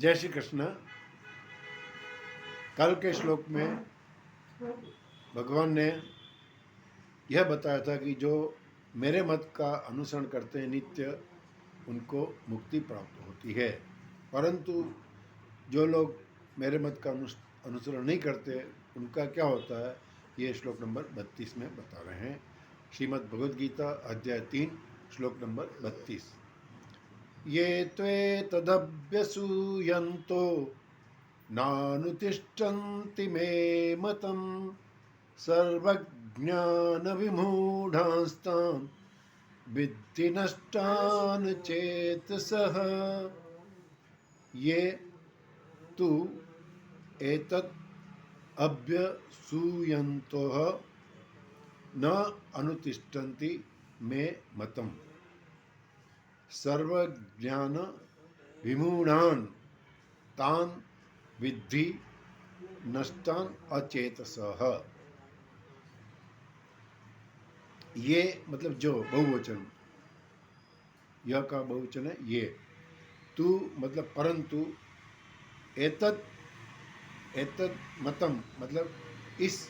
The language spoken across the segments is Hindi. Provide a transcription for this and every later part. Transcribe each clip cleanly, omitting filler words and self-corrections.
जय श्री कृष्ण। कल के श्लोक में भगवान ने यह बताया था कि जो मेरे मत का अनुसरण करते हैं नित्य उनको मुक्ति प्राप्त होती है, परंतु जो लोग मेरे मत का अनुसरण नहीं करते उनका क्या होता है, ये श्लोक नंबर 32 में बता रहे हैं। श्रीमद् भगवद गीता अध्याय 3 श्लोक नंबर 32। ये त्वे तदभ्यसूयन्तो नानुतिष्ठन्ति मे मतम् सर्वज्ञानविमूढांस्तान् विद्धि नष्टान् चेतसः। ये तु एतत् अभ्यसूयन्तोः न अनुतिष्ठन्ति मे मतम् सर्वज्ञान विमूढान् तान् विद्धि नष्टान् अचेतसः। ये मतलब जो बहुवचन, यह का बहुवचन है ये। तू मतलब परंतु, एतत् एतत् मतम मतलब इस,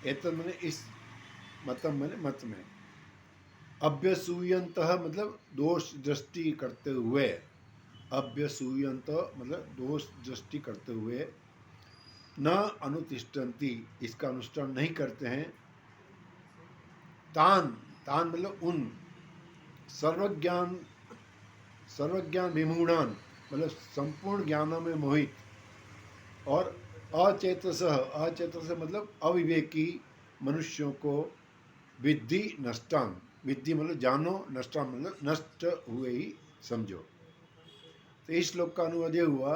एतत् मैंने इस, मतम मैंने मत में, अभ्यसूयन्तः मतलब दोष दृष्टि करते हुए, अभ्यसूयन्त मतलब दोष दृष्टि करते हुए, न अनुतिष्ठन्ति इसका अनुष्ठान नहीं करते हैं, तान तान मतलब उन, सर्वज्ञान विमूढ़ान मतलब संपूर्ण ज्ञानों में मोहित, और अचेतस मतलब अविवेकी मनुष्यों को विद्धि नष्टान, विद्धि मतलब जानो, नष्टान मतलब नष्ट हुए ही समझो। तो इस श्लोक का अनुवाद यह हुआ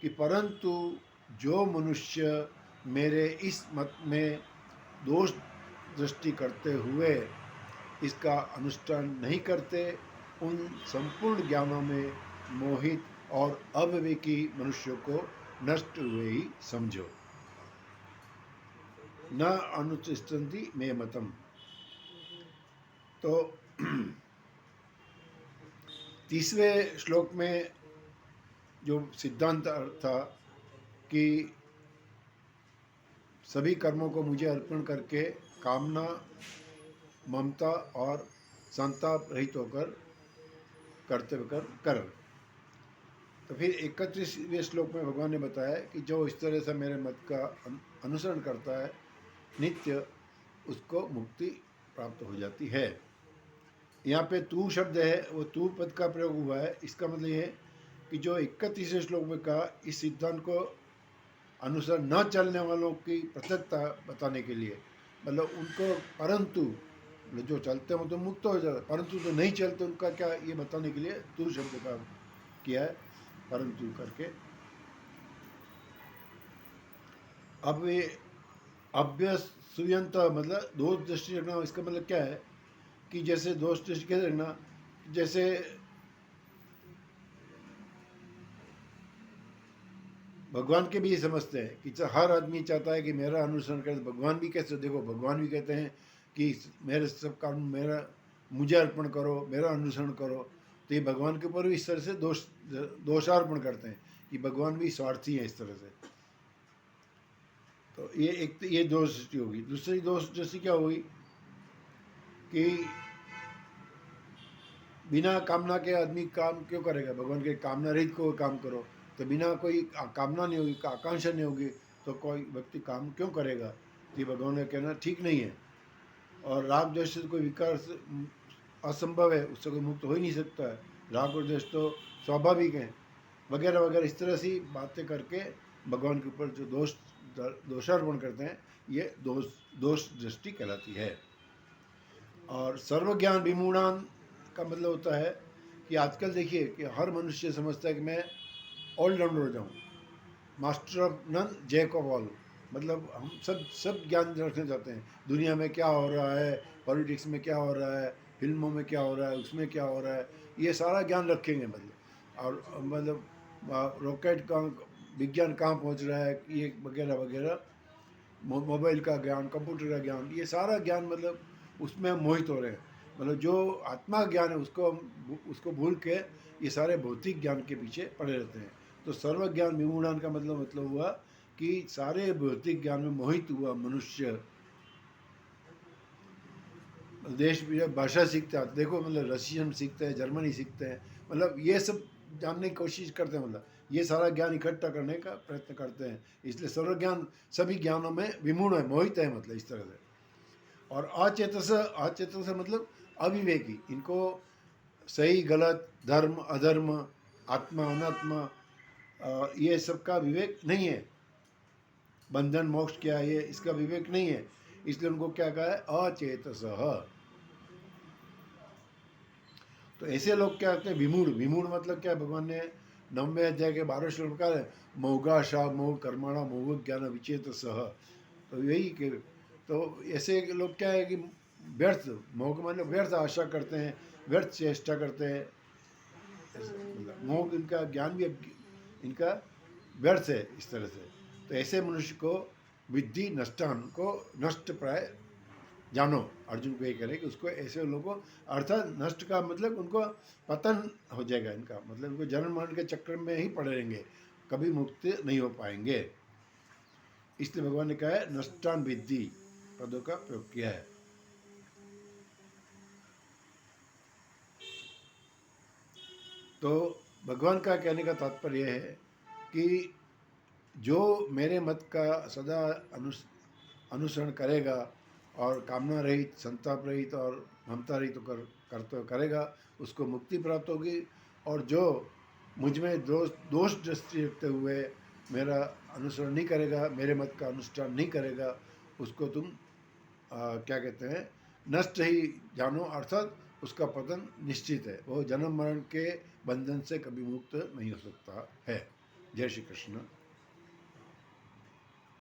कि परंतु जो मनुष्य मेरे इस मत में दोष दृष्टि करते हुए इसका अनुष्ठान नहीं करते, उन संपूर्ण ज्ञानों में मोहित और अविवेकी मनुष्यों को नष्ट हुए ही समझो। न अनुतिष्ठन्ति मे मतम। तो तीसरे श्लोक में जो सिद्धांत था कि सभी कर्मों को मुझे अर्पण करके कामना, ममता और संताप रहित होकर कर्तव्य कर। तो फिर 31वें श्लोक में भगवान ने बताया कि जो इस तरह से मेरे मत का अनुसरण करता है नित्य, उसको मुक्ति प्राप्त हो जाती है। यहाँ पे तू शब्द है, वो तू पद का प्रयोग हुआ है। इसका मतलब ये है कि जो 31वें श्लोक में कहा, इस सिद्धांत को अनुसार न चलने वालों की पृथकता बताने के लिए, मतलब उनको परंतु जो चलते हो तो मुक्त हो जाता, परंतु जो नहीं चलते उनका क्या, ये बताने के लिए तू शब्द का किया है, परंतु करके। अब ये अभ्यसूयन्त मतलब दोष दृष्टि रखना, इसका मतलब क्या है कि जैसे दोष दृष्टि कैसे रखना, जैसे भगवान के भी ये समझते हैं कि हर आदमी चाहता है कि मेरा अनुसरण करे। भगवान भी कैसे, देखो भगवान भी कहते हैं कि मेरे सब काम मेरा मुझे अर्पण करो, मेरा अनुसरण करो। तो ये भगवान के ऊपर भी इस तरह से दोषार्पण करते हैं कि भगवान भी स्वार्थी है इस तरह से। तो ये एक ये दोष दृष्टि होगी। दूसरी दोष दृष्टि क्या होगी कि बिना कामना के आदमी काम क्यों करेगा, भगवान के कामना रहित को काम करो। तो बिना कोई कामना नहीं होगी, आकांक्षा नहीं होगी, तो कोई व्यक्ति काम क्यों करेगा। तो ये भगवान का कहना ठीक नहीं है। और राग द्वेष से कोई विकार असंभव है, उससे कोई मुक्त हो ही नहीं सकता है। राग और द्वेष तो स्वाभाविक हैं, वगैरह वगैरह इस तरह से बातें करके भगवान के ऊपर जो दोषारोपण करते हैं, ये दोष दृष्टि कहलाती है। और सर्वज्ञान विमूढ़ान का मतलब होता है कि आजकल देखिए कि हर मनुष्य समझता है कि मैं ऑलराउंडर हो जाऊँ, master of none jack of all. मतलब हम सब ज्ञान रखना चाहते हैं। दुनिया में क्या हो रहा है, पॉलिटिक्स में क्या हो रहा है, फिल्मों में क्या हो रहा है, उसमें क्या हो रहा है, ये सारा ज्ञान रखेंगे। मतलब और मतलब रॉकेट का विज्ञान कहाँ पहुँच रहा है, ये वगैरह वगैरह, मोबाइल का ज्ञान, कंप्यूटर का ज्ञान, ये सारा ज्ञान मतलब उसमें हम मोहित हो रहे हैं। मतलब जो आत्मा ज्ञान है उसको भूल के ये सारे भौतिक ज्ञान के पीछे पड़े रहते हैं। तो सर्व ज्ञान विमूढ़ान का मतलब हुआ कि सारे भौतिक ज्ञान में मोहित हुआ मनुष्य देश भाषा सीखता है, देखो मतलब रशियन सीखते हैं, जर्मनी सीखते हैं, मतलब ये सब जानने की कोशिश करते हैं, मतलब ये सारा ज्ञान इकट्ठा करने का प्रयत्न करते हैं। इसलिए सर्व ज्ञान सभी ज्ञानों में विमूढ़ है, मोहित है, मतलब इस तरह से। और अचेतस मतलब अविवेकी, इनको सही गलत, धर्म अधर्म, आत्मा अनात्मा, ये सब का विवेक नहीं है। बंधन मोक्ष क्या है, ये इसका विवेक नहीं है, इसलिए उनको क्या कहा है, अचेतस। तो ऐसे लोग क्या कहते हैं, विमूढ़। विमूढ़ मतलब क्या, भगवान ने 9वें अध्याय के 12 श्लोक में कहा है, मोगा शाह मोह कर्मणा मोह ज्ञान विचेत सह। तो यही कि तो ऐसे लोग क्या है कि व्यर्थ, मोह मतलब व्यर्थ आशा करते हैं, व्यर्थ चेष्टा करते हैं, मतलब मोह, इनका ज्ञान भी इनका व्यर्थ है इस तरह से। तो ऐसे मनुष्य को विद्धि नष्टान को नष्ट प्राय जानो, अर्जुन को ये करे कि उसको ऐसे लोगों को, अर्थात नष्ट का मतलब उनको पतन हो जाएगा, इनका मतलब उनको जन्म मरण के चक्र में ही पड़े रहेंगे, कभी मुक्त नहीं हो पाएंगे। इसलिए भगवान ने कहा है नष्टान विद्धि पदों का प्रयोग किया है। तो भगवान का कहने का तात्पर्य है कि जो मेरे मत का सदा अनुसरण करेगा और कामना रहित, संताप रहित और ममता रहित करते करेगा, उसको मुक्ति प्राप्त होगी। और जो मुझ में दोष दृष्टि रखते हुए मेरा अनुसरण नहीं करेगा, मेरे मत का अनुष्ठान नहीं करेगा, उसको तुम क्या कहते हैं, नष्ट ही जानो, अर्थात उसका पतन निश्चित है, वो जन्म मरण के बंधन से कभी मुक्त नहीं हो सकता है। जय श्री कृष्ण।